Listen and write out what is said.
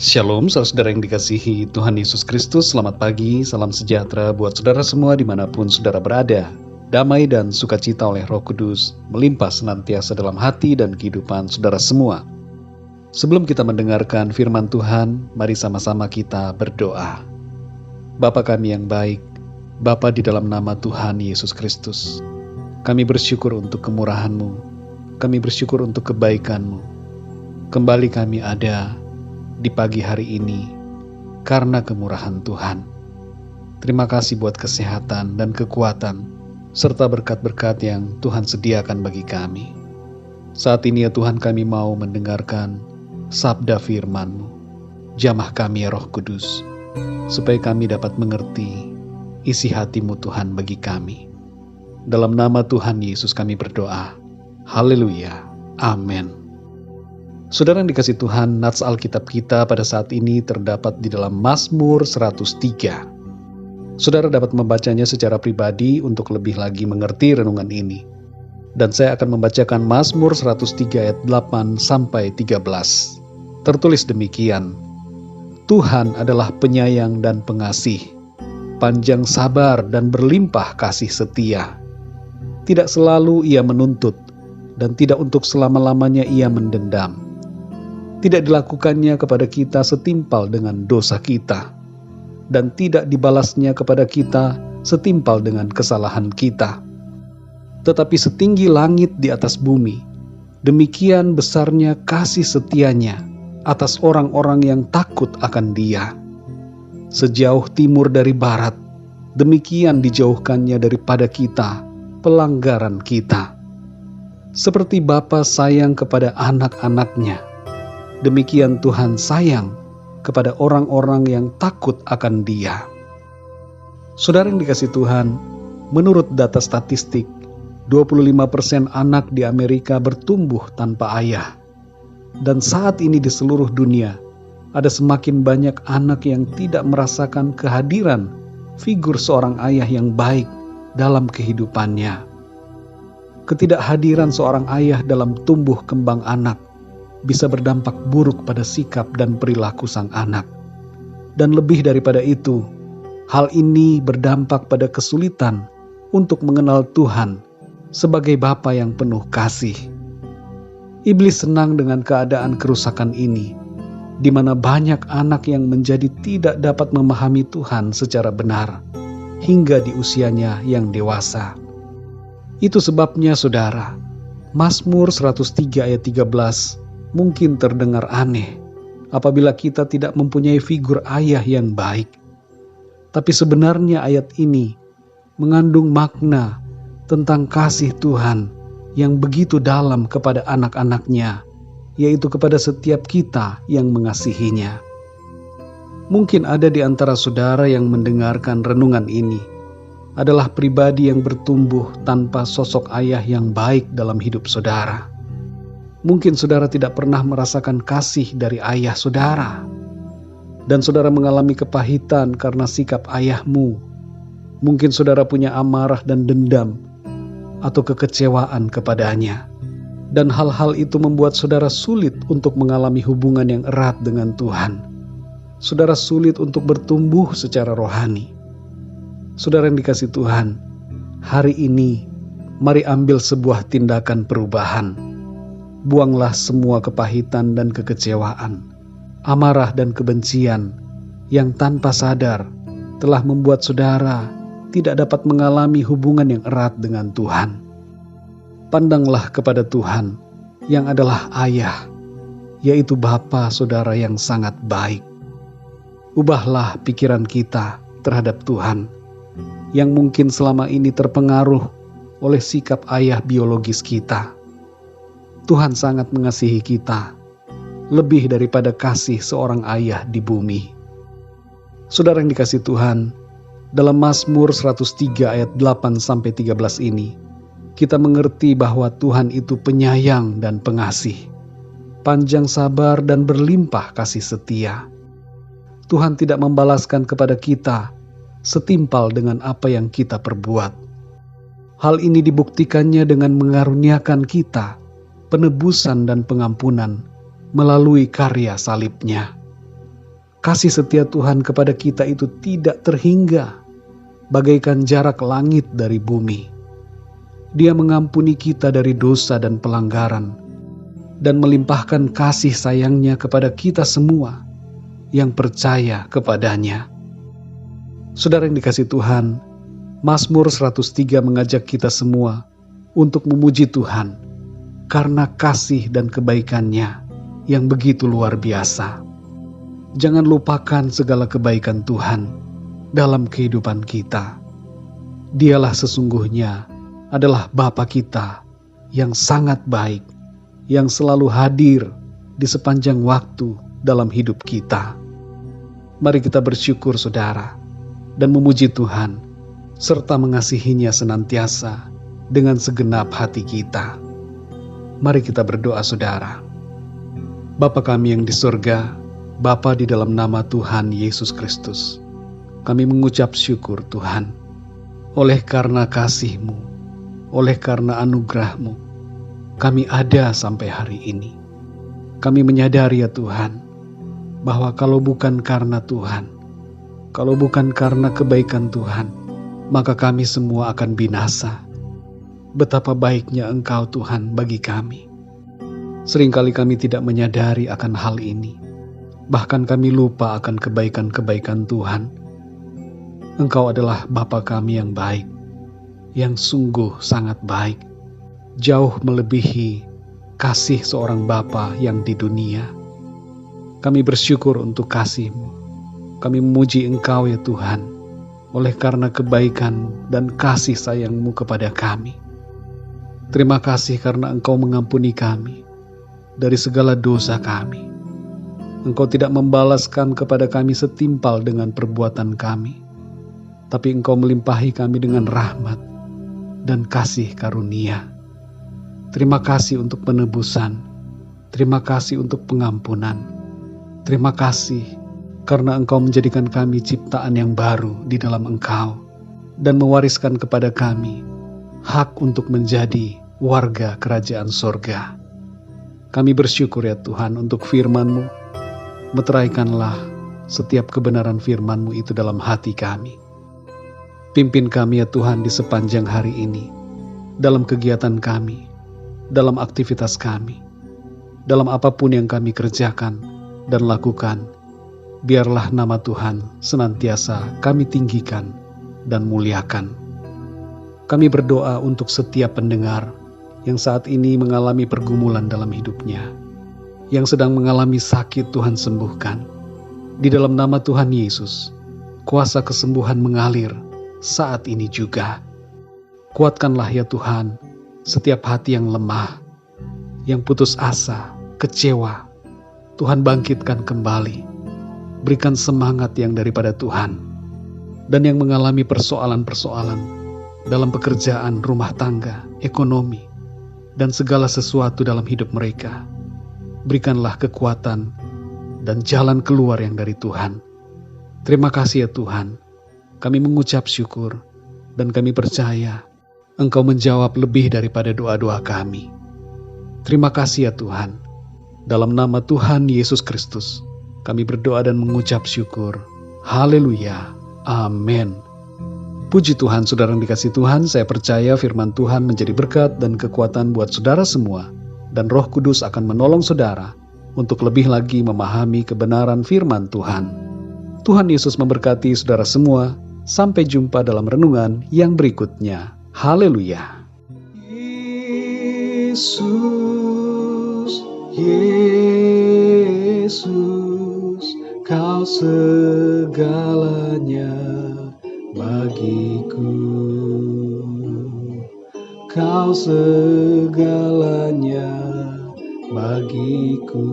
Shalom, saudara yang dikasihi Tuhan Yesus Kristus. Selamat pagi, salam sejahtera buat saudara semua dimanapun saudara berada. Damai dan sukacita oleh Roh Kudus melimpah senantiasa dalam hati dan kehidupan saudara semua. Sebelum kita mendengarkan firman Tuhan, mari sama-sama kita berdoa. Bapa kami yang baik, Bapa di dalam nama Tuhan Yesus Kristus, kami bersyukur untuk kemurahan-Mu, kami bersyukur untuk kebaikan-Mu. Kembali kami ada di pagi hari ini karena kemurahan Tuhan. Terima kasih buat kesehatan dan kekuatan serta berkat-berkat yang Tuhan sediakan bagi kami. Saat ini ya Tuhan, kami mau mendengarkan sabda firman-Mu. Jamah kami ya Roh Kudus, supaya kami dapat mengerti isi hati-Mu Tuhan bagi kami. Dalam nama Tuhan Yesus kami berdoa. Haleluya. Amin. Saudara yang dikasih Tuhan, nats Alkitab kita pada saat ini terdapat di dalam Mazmur 103. Saudara dapat membacanya secara pribadi untuk lebih lagi mengerti renungan ini. Dan saya akan membacakan Mazmur 103 ayat 8 sampai 13. Tertulis demikian: Tuhan adalah penyayang dan pengasih, panjang sabar dan berlimpah kasih setia. Tidak selalu Ia menuntut, dan tidak untuk selama-lamanya Ia mendendam. Tidak dilakukannya kepada kita setimpal dengan dosa kita, dan tidak dibalasnya kepada kita setimpal dengan kesalahan kita. Tetapi setinggi langit di atas bumi, demikian besarnya kasih setianya atas orang-orang yang takut akan Dia. Sejauh timur dari barat, demikian dijauhkannya daripada kita pelanggaran kita. Seperti Bapa sayang kepada anak-anaknya, demikian Tuhan sayang kepada orang-orang yang takut akan Dia. Saudara yang dikasih Tuhan, menurut data statistik, 25% anak di Amerika bertumbuh tanpa ayah. Dan saat ini di seluruh dunia, ada semakin banyak anak yang tidak merasakan kehadiran figur seorang ayah yang baik dalam kehidupannya. Ketidakhadiran seorang ayah dalam tumbuh kembang anak bisa berdampak buruk pada sikap dan perilaku sang anak. Dan lebih daripada itu, hal ini berdampak pada kesulitan untuk mengenal Tuhan sebagai Bapa yang penuh kasih. Iblis senang dengan keadaan kerusakan ini, di mana banyak anak yang menjadi tidak dapat memahami Tuhan secara benar hingga di usianya yang dewasa. Itu sebabnya saudara, Mazmur 103 ayat 13 mungkin terdengar aneh apabila kita tidak mempunyai figur ayah yang baik. Tapi sebenarnya ayat ini mengandung makna tentang kasih Tuhan yang begitu dalam kepada anak-anaknya, yaitu kepada setiap kita yang mengasihinya. Mungkin ada di antara saudara yang mendengarkan renungan ini adalah pribadi yang bertumbuh tanpa sosok ayah yang baik dalam hidup saudara. Mungkin saudara tidak pernah merasakan kasih dari ayah saudara, dan saudara mengalami kepahitan karena sikap ayahmu. Mungkin saudara punya amarah dan dendam atau kekecewaan kepadanya, dan hal-hal itu membuat saudara sulit untuk mengalami hubungan yang erat dengan Tuhan. Saudara sulit untuk bertumbuh secara rohani. Saudara yang dikasih Tuhan, hari ini mari ambil sebuah tindakan perubahan. Buanglah semua kepahitan dan kekecewaan, amarah dan kebencian yang tanpa sadar telah membuat saudara tidak dapat mengalami hubungan yang erat dengan Tuhan. Pandanglah kepada Tuhan yang adalah ayah, yaitu Bapa saudara yang sangat baik. Ubahlah pikiran kita terhadap Tuhan yang mungkin selama ini terpengaruh oleh sikap ayah biologis kita. Tuhan sangat mengasihi kita, lebih daripada kasih seorang ayah di bumi. Saudara yang dikasih Tuhan, dalam Mazmur 103 ayat 8-13 ini, kita mengerti bahwa Tuhan itu penyayang dan pengasih, panjang sabar dan berlimpah kasih setia. Tuhan tidak membalaskan kepada kita setimpal dengan apa yang kita perbuat. Hal ini dibuktikannya dengan mengaruniakan kita penebusan dan pengampunan melalui karya salibnya. Kasih setia Tuhan kepada kita itu tidak terhingga, bagaikan jarak langit dari bumi. Dia mengampuni kita dari dosa dan pelanggaran, dan melimpahkan kasih sayangnya kepada kita semua yang percaya kepadanya. Saudara yang dikasihi Tuhan, Mazmur 103 mengajak kita semua untuk memuji Tuhan karena kasih dan kebaikannya yang begitu luar biasa. Jangan lupakan segala kebaikan Tuhan dalam kehidupan kita. Dialah sesungguhnya adalah Bapa kita yang sangat baik, yang selalu hadir di sepanjang waktu dalam hidup kita. Mari kita bersyukur saudara, dan memuji Tuhan, serta mengasihinya senantiasa dengan segenap hati kita. Mari kita berdoa saudara. Bapa kami yang di surga, Bapa di dalam nama Tuhan Yesus Kristus, kami mengucap syukur Tuhan, oleh karena kasih-Mu, oleh karena anugerah-Mu, kami ada sampai hari ini. Kami menyadari ya Tuhan, bahwa kalau bukan karena Tuhan, kalau bukan karena kebaikan Tuhan, maka kami semua akan binasa. Betapa baiknya Engkau Tuhan bagi kami. Seringkali kami tidak menyadari akan hal ini. Bahkan kami lupa akan kebaikan-kebaikan Tuhan. Engkau adalah Bapa kami yang baik, yang sungguh sangat baik, jauh melebihi kasih seorang Bapa yang di dunia. Kami bersyukur untuk kasih-Mu. Kami memuji Engkau ya Tuhan, oleh karena kebaikan-Mu dan kasih sayang-Mu kepada kami. Terima kasih karena Engkau mengampuni kami dari segala dosa kami. Engkau tidak membalaskan kepada kami setimpal dengan perbuatan kami, tapi Engkau melimpahi kami dengan rahmat dan kasih karunia. Terima kasih untuk penebusan, terima kasih untuk pengampunan, terima kasih karena Engkau menjadikan kami ciptaan yang baru di dalam Engkau dan mewariskan kepada kami hak untuk menjadi warga kerajaan sorga. Kami bersyukur ya Tuhan untuk firman-Mu. Meteraikanlah setiap kebenaran firman-Mu itu dalam hati kami. Pimpin kami ya Tuhan di sepanjang hari ini, dalam kegiatan kami, dalam aktivitas kami, dalam apapun yang kami kerjakan dan lakukan. Biarlah nama Tuhan senantiasa kami tinggikan dan muliakan. Kami berdoa untuk setiap pendengar yang saat ini mengalami pergumulan dalam hidupnya, yang sedang mengalami sakit Tuhan sembuhkan. Di dalam nama Tuhan Yesus, kuasa kesembuhan mengalir saat ini juga. Kuatkanlah ya Tuhan setiap hati yang lemah, yang putus asa, kecewa. Tuhan bangkitkan kembali, berikan semangat yang daripada Tuhan. Dan yang mengalami persoalan-persoalan dalam pekerjaan, rumah tangga, ekonomi, dan segala sesuatu dalam hidup mereka, berikanlah kekuatan dan jalan keluar yang dari Tuhan. Terima kasih ya Tuhan, kami mengucap syukur dan kami percaya Engkau menjawab lebih daripada doa-doa kami. Terima kasih ya Tuhan, dalam nama Tuhan Yesus Kristus kami berdoa dan mengucap syukur. Haleluya, amin. Puji Tuhan, saudara yang dikasihi Tuhan, saya percaya firman Tuhan menjadi berkat dan kekuatan buat saudara semua, dan Roh Kudus akan menolong saudara untuk lebih lagi memahami kebenaran firman Tuhan. Tuhan Yesus memberkati saudara semua. Sampai jumpa dalam renungan yang berikutnya. Haleluya. Yesus, Yesus, Kau segalanya bagiku. Kau segalanya bagiku.